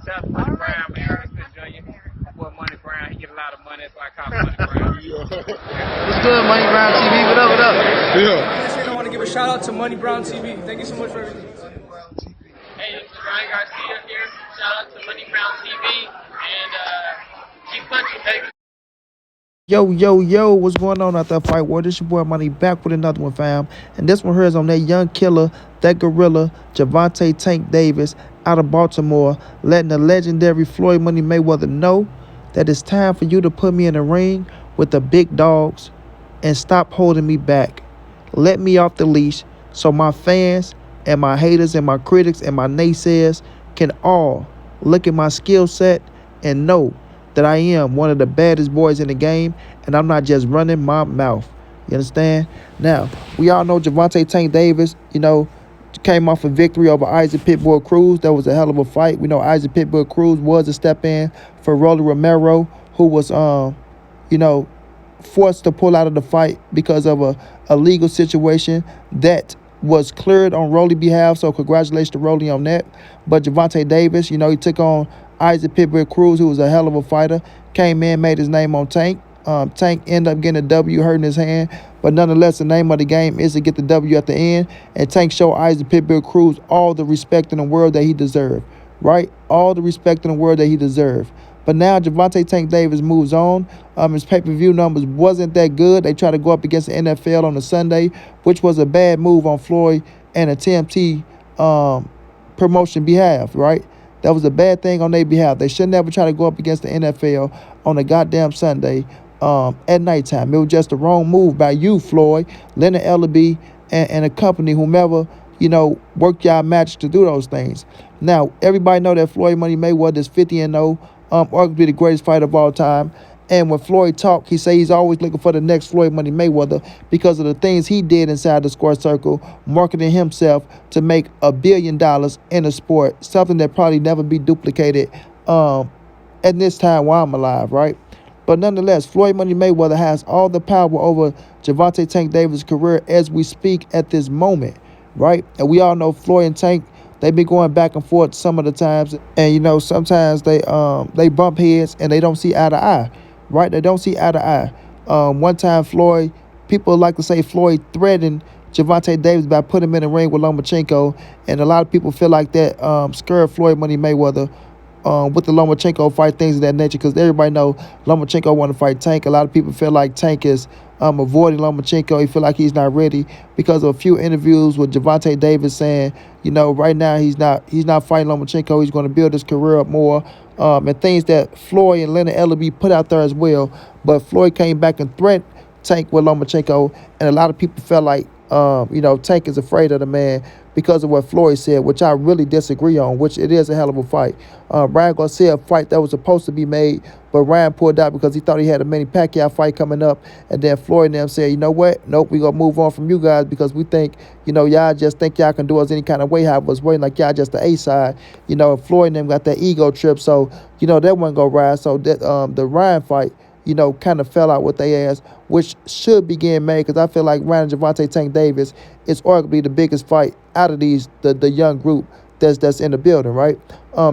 That's Money Brown, man. Ernest Jr. Boy, Money Brown, he get a lot of money, so I call him Money Brown. What's good, Money Brown TV? What up, what up? Yeah. I want to give a shout out to Money Brown TV. Thank you so much for everything. Hey, this is Ryan Garcia here. Shout out to Money Brown TV and keep punching, baby. Yo, what's going on out there, Fight War? This your boy Money back with another one, fam. And this one here is on that young killer, that gorilla, Gervonta Tank Davis out of Baltimore, letting the legendary Floyd Money Mayweather know that it's time for you to put me in the ring with the big dogs and stop holding me back. Let me off the leash so my fans and my haters and my critics and my naysayers can all look at my skill set and know that I am one of the baddest boys in the game, and I'm not just running my mouth. You understand? Now, we all know Gervonta Tank Davis, came off a victory over Isaac Pitbull Cruz. That was a hell of a fight. We know Isaac Pitbull Cruz was a step-in for Rolly Romero, who was, forced to pull out of the fight because of a legal situation that was cleared on Rolly's behalf. So congratulations to Rolly on that. But Gervonta Davis, he took on Isaac Pitbull Cruz, who was a hell of a fighter, came in, made his name on Tank. Tank ended up getting a W, hurting his hand. But nonetheless, the name of the game is to get the W at the end. And Tank showed Isaac Pitbull Cruz all the respect in the world that he deserved, right? All the respect in the world that he deserved. But now Gervonta Tank Davis moves on. His pay-per-view numbers wasn't that good. They tried to go up against the NFL on a Sunday, which was a bad move on Floyd and a TMT promotion behalf, right? That was a bad thing on their behalf. They should never try to go up against the NFL on a goddamn Sunday at nighttime. It was just the wrong move by you, Floyd, Leonard Ellaby, and a company, whomever, worked y'all match to do those things. Now, everybody know that Floyd Money Mayweather is 50-0, arguably the greatest fighter of all time. And when Floyd talk, he say he's always looking for the next Floyd Money Mayweather because of the things he did inside the square circle, marketing himself to make $1 billion in a sport, something that probably never be duplicated at this time while I'm alive, right? But nonetheless, Floyd Money Mayweather has all the power over Gervonta Tank Davis' career as we speak at this moment, right? And we all know Floyd and Tank, they been going back and forth some of the times, and sometimes they bump heads and they don't see eye to eye. Right, they don't see eye to eye. One time, people like to say Floyd threatened Gervonta Davis by putting him in the ring with Lomachenko, and a lot of people feel like that scared Floyd Money Mayweather with the Lomachenko fight, things of that nature, because everybody know Lomachenko want to fight Tank. A lot of people feel like Tank is avoiding Lomachenko. He feel like he's not ready because of a few interviews with Gervonta Davis saying, right now he's not fighting Lomachenko. He's going to build his career up more. And things that Floyd and Leonard Ellaby put out there as well. But Floyd came back and threatened Tank with Lomachenko, and a lot of people felt like, Tank is afraid of the man because of what Floyd said, which I really disagree on, which it is a hell of a fight. Ryan Garcia fight that was supposed to be made, but Ryan pulled out because he thought he had a Manny Pacquiao fight coming up, and then Floyd and them said, you know what, nope, we going to move on from you guys because we think, y'all just think y'all can do us any kind of way, how I was waiting like y'all just the A-side. Floyd and them got that ego trip, so, that wasn't going to rise. So that the Ryan fight, kind of fell out with their ass, which should be getting made because I feel like Ryan and Gervonta Tank Davis is arguably the biggest fight out of the young group that's in the building, right?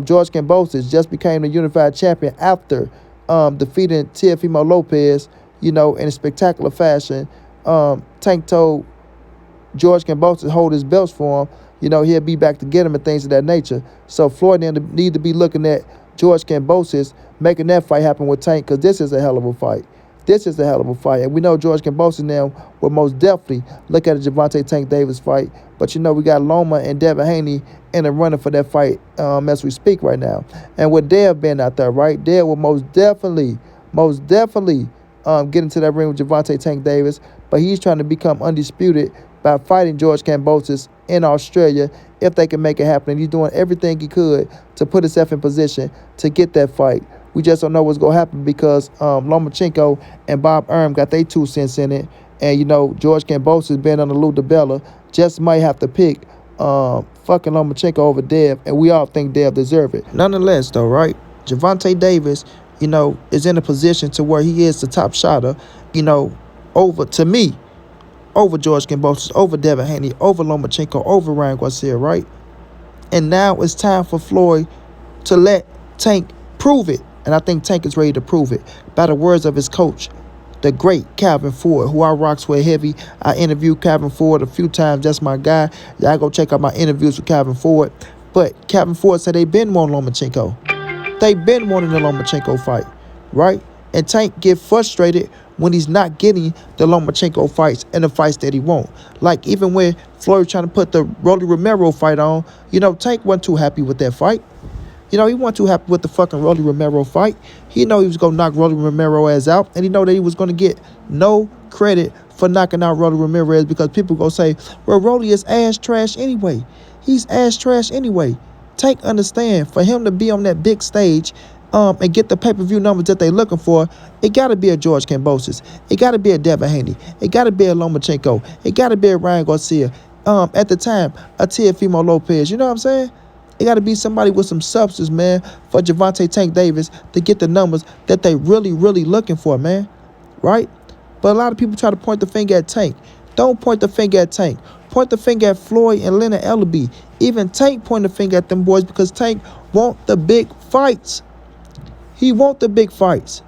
George Kambosos just became the unified champion after defeating Teofimo Lopez, in a spectacular fashion. Tank told George Kambosos to hold his belts for him. He'll be back to get him and things of that nature. So Floyd need to be looking at George Kambosos making that fight happen with Tank, because this is a hell of a fight. This is a hell of a fight. And we know George Kambosos now will most definitely look at a Gervonta Tank Davis fight. But, we got Loma and Devin Haney in the running for that fight as we speak right now. And with Dev being out there, right, Dev will most definitely get into that ring with Gervonta Tank Davis. But he's trying to become undisputed by fighting George Kambosos in Australia if they can make it happen. And he's doing everything he could to put himself in position to get that fight. We just don't know what's going to happen because Lomachenko and Bob Arum got their 2 cents in it. And, George Kambosos being on the Lou DiBella just might have to pick fucking Lomachenko over Dev. And we all think Dev deserve it. Nonetheless, though, right, Gervonta Davis, is in a position to where he is the top shotter, over George Kambosos, over Devin Haney, over Lomachenko, over Ryan Garcia, right? And now it's time for Floyd to let Tank prove it, and I think Tank is ready to prove it by the words of his coach, the great Calvin Ford, who I rocks with heavy. I interviewed Calvin Ford a few times. That's my guy. Y'all go check out my interviews with Calvin Ford. But Calvin Ford said they been wanting Lomachenko. They been wanting the Lomachenko fight, right? And Tank get frustrated when he's not getting the Lomachenko fights and the fights that he want. Like even when Floyd trying to put the Rolly Romero fight on, Tank wasn't too happy with that fight. He wasn't too happy with the fucking Rolly Romero fight. He know he was going to knock Rolly Romero ass out, and he know that he was going to get no credit for knocking out Rolly Ramirez because people going to say, well, Rolly is ass trash anyway. He's ass trash anyway. Tank understand, for him to be on that big stage and get the pay-per-view numbers that they looking for, it got to be a George Kambosos. It got to be a Devin Haney. It got to be a Lomachenko. It got to be a Ryan Garcia. At the time, a Teofimo Lopez. You know what I'm saying? It got to be somebody with some substance, man, for Gervonta Tank Davis to get the numbers that they really, really looking for, man. Right? But a lot of people try to point the finger at Tank. Don't point the finger at Tank. Point the finger at Floyd and Leonard Ellaby. Even Tank point the finger at them boys because Tank want the big fights. He want the big fights.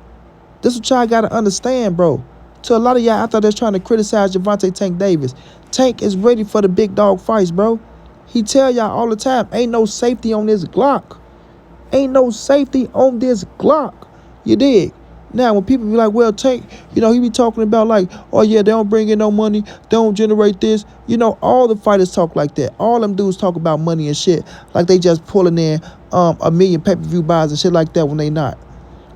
This is what y'all got to understand, bro. To a lot of y'all out there that's trying to criticize Gervonta Tank Davis, Tank is ready for the big dog fights, bro. He tell y'all all the time, ain't no safety on this Glock. Ain't no safety on this Glock. You dig? Now, when people be like, well, Tank, he be talking about like, oh, yeah, they don't bring in no money. They don't generate this. All the fighters talk like that. All them dudes talk about money and shit like they just pulling in a million pay-per-view buys and shit like that when they not.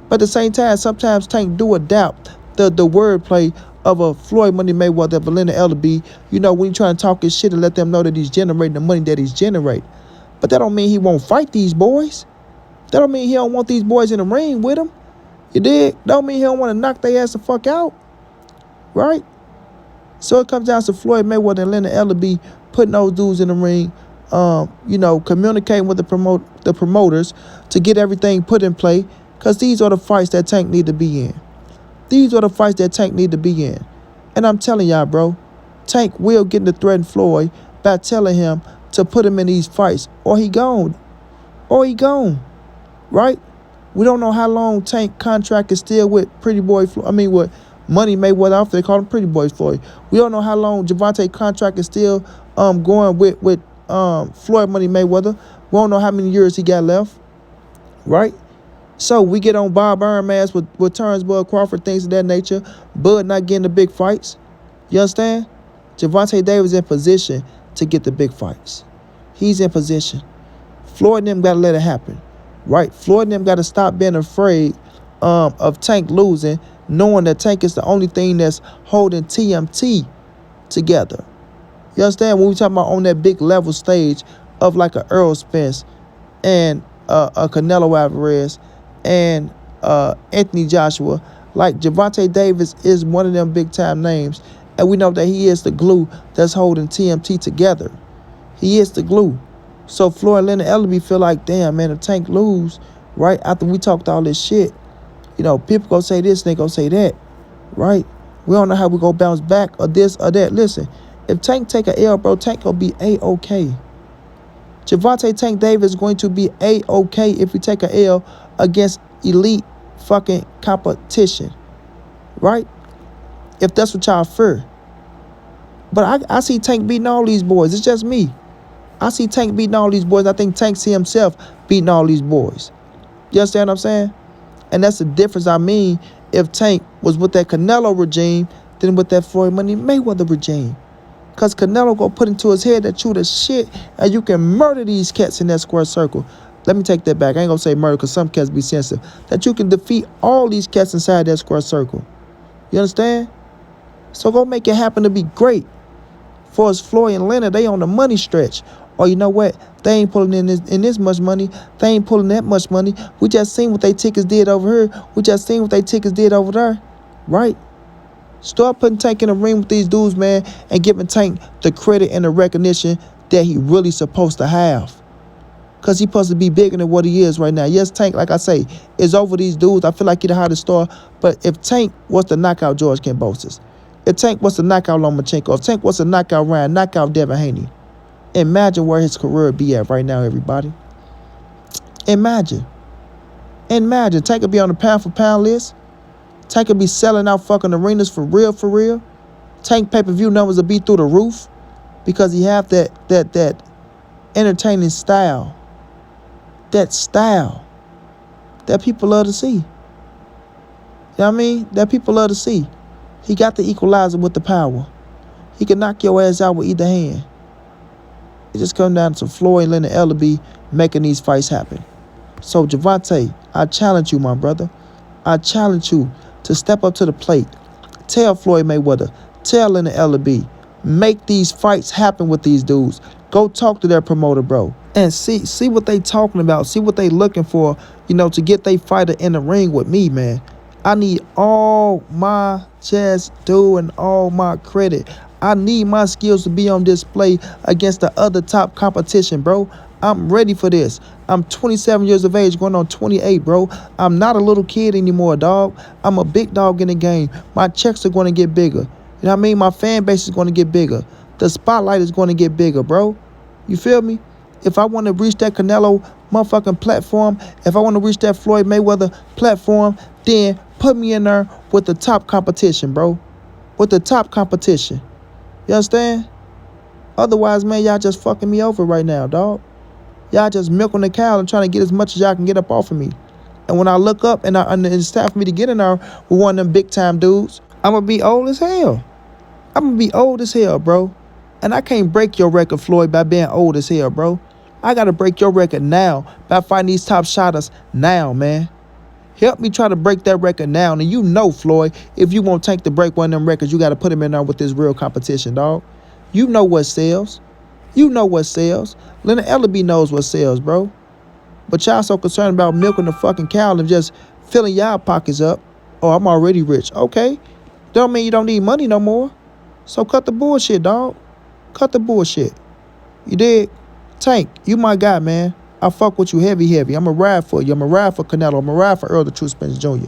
But at the same time, sometimes Tank do adapt the wordplay of a Floyd Money Mayweather, Valena Ellaby, when you trying to talk his shit and let them know that he's generating the money that he's generating. But that don't mean he won't fight these boys. That don't mean he don't want these boys in the ring with him. You dig? Don't mean he don't want to knock their ass the fuck out. Right? So it comes down to Floyd Mayweather and Leonard Ellaby putting those dudes in the ring, communicating with the promoters to get everything put in play, because these are the fights that Tank need to be in. These are the fights that Tank need to be in. And I'm telling y'all, bro, Tank will get to threaten Floyd by telling him to put him in these fights, or he gone. Or he gone. Right? We don't know how long Tank contract is still with Pretty Boy Floyd. With Money Mayweather. After they call him Pretty Boy Floyd. We don't know how long Gervonta contract is still going with Floyd Money Mayweather. We don't know how many years he got left. Right? So we get on Bob Iron Mask with Terrence Bud Crawford, things of that nature. Bud not getting the big fights. You understand? Gervonta Davis in position to get the big fights. He's in position. Floyd and them got to let it happen. Right? Floyd and them got to stop being afraid of Tank losing, knowing that Tank is the only thing that's holding TMT together. You understand? When we talking about on that big level stage of like a Earl Spence and a Canelo Alvarez and Anthony Joshua, like Gervonta Davis is one of them big time names, and we know that he is the glue that's holding TMT together. He is the glue. So Floyd and Leonard Ellaby feel like, damn, man, if Tank lose, right, after we talked all this shit, people gonna say this, they gonna say that, right? We don't know how we gonna bounce back or this or that. Listen, if Tank take a L, bro, Tank gonna be A-OK. Gervonta Tank Davis is going to be A-OK if we take a L against elite fucking competition, right? If that's what y'all fear. But I see Tank beating all these boys. It's just me. I see Tank beating all these boys. I think Tank see himself beating all these boys. You understand what I'm saying? And that's the difference. I mean, if Tank was with that Canelo regime than with that Floyd Money Mayweather regime. Because Canelo gonna put into his head that you the shit and you can murder these cats in that square circle. Let me take that back. I ain't gonna say murder because some cats be sensitive. That you can defeat all these cats inside that square circle. You understand? So go make it happen to be great. For us, Floyd and Leonard, they on the money stretch. Or you know what? They ain't pulling in this much money. They ain't pulling that much money. We just seen what they tickets did over here. We just seen what they tickets did over there. Right? Start putting Tank in the ring with these dudes, man, and giving Tank the credit and the recognition that he really supposed to have. Because he supposed to be bigger than what he is right now. Yes, Tank, like I say, is over these dudes. I feel like he the hottest star. But if Tank was to knock out George Kambosos, if Tank was to knock out Lomachenko, if Tank was to knock out Ryan, knock out Devin Haney, imagine where his career would be at right now, everybody. Imagine. Imagine, Tank could be on the pound for pound list. Tank could be selling out fucking arenas for real, for real. Tank pay-per-view numbers will be through the roof because he have that entertaining style. That style that people love to see. You know what I mean? That people love to see. He got the equalizer with the power. He can knock your ass out with either hand. It just comes down to Floyd and Leonard Ellaby making these fights happen. So, Gervonta, I challenge you, my brother. I challenge you to step up to the plate. Tell Floyd Mayweather. Tell Leonard Ellaby. Make these fights happen with these dudes. Go talk to their promoter, bro. And see what they talking about. See what they looking for, to get they fighter in the ring with me, man. I need all my just due and all my credit. I need my skills to be on display against the other top competition, bro. I'm ready for this. I'm 27 years of age, going on 28, bro. I'm not a little kid anymore, dog. I'm a big dog in the game. My checks are going to get bigger. You know what I mean? My fan base is going to get bigger. The spotlight is going to get bigger, bro. You feel me? If I want to reach that Canelo motherfucking platform, if I want to reach that Floyd Mayweather platform, then put me in there with the top competition, bro. With the top competition. You understand? Otherwise, man, y'all just fucking me over right now, dog. Y'all just milking the cow and trying to get as much as y'all can get up off of me. And when I look up and it's time for me to get in there with one of them big time dudes, I'm going to be old as hell. I'm going to be old as hell, bro. And I can't break your record, Floyd, by being old as hell, bro. I got to break your record now by fighting these top shotters now, man. Help me try to break that record now. And you know, Floyd, if you want Tank to break one of them records, you got to put him in there with this real competition, dog. You know what sells. You know what sells. Leonard Ellaby knows what sells, bro. But y'all so concerned about milking the fucking cow and just filling y'all pockets up. Oh, I'm already rich. Okay. Don't mean you don't need money no more. So cut the bullshit, dog. Cut the bullshit. You dig? Tank, you my guy, man. I fuck with you heavy. I'ma ride for you. I'ma ride for Canelo. I'ma ride for Earl the True Spence Jr.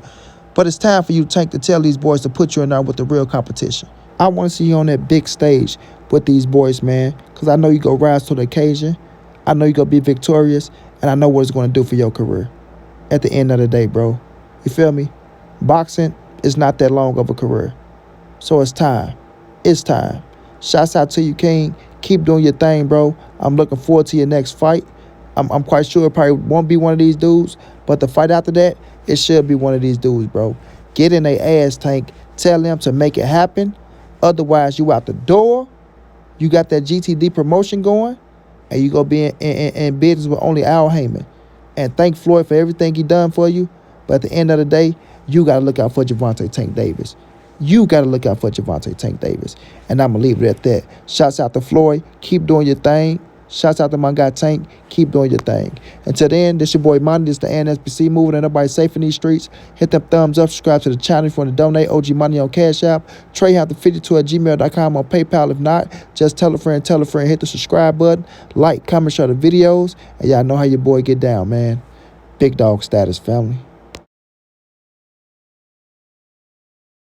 But it's time for you, Tank, to tell these boys to put you in there with the real competition. I want to see you on that big stage with these boys, man, because I know you go rise to the occasion. I know you going to be victorious, and I know what it's going to do for your career at the end of the day, bro. You feel me? Boxing is not that long of a career. So it's time. It's time. Shouts out to you, King. Keep doing your thing, bro. I'm looking forward to your next fight. I'm quite sure it probably won't be one of these dudes, but the fight after that, it should be one of these dudes, bro. Get in their ass, Tank. Tell them to make it happen. Otherwise, you out the door. You got that GTD promotion going, and you going to be in business with only Al Heyman. And thank Floyd for everything he done for you. But at the end of the day, you got to look out for Gervonta Tank Davis. You got to look out for Gervonta Tank Davis. And I'm going to leave it at that. Shouts out to Floyd. Keep doing your thing. Shouts out to my guy Tank. Keep doing your thing. Until then, this your boy Monty. This the NSBC moving. And everybody safe in these streets. Hit them thumbs up. Subscribe to the channel if you want to donate. OG Money on Cash App. TreyHunt52@gmail.com on PayPal. If not, just tell a friend. Hit the subscribe button. Like, comment, share the videos. And y'all know how your boy get down, man. Big dog status, family.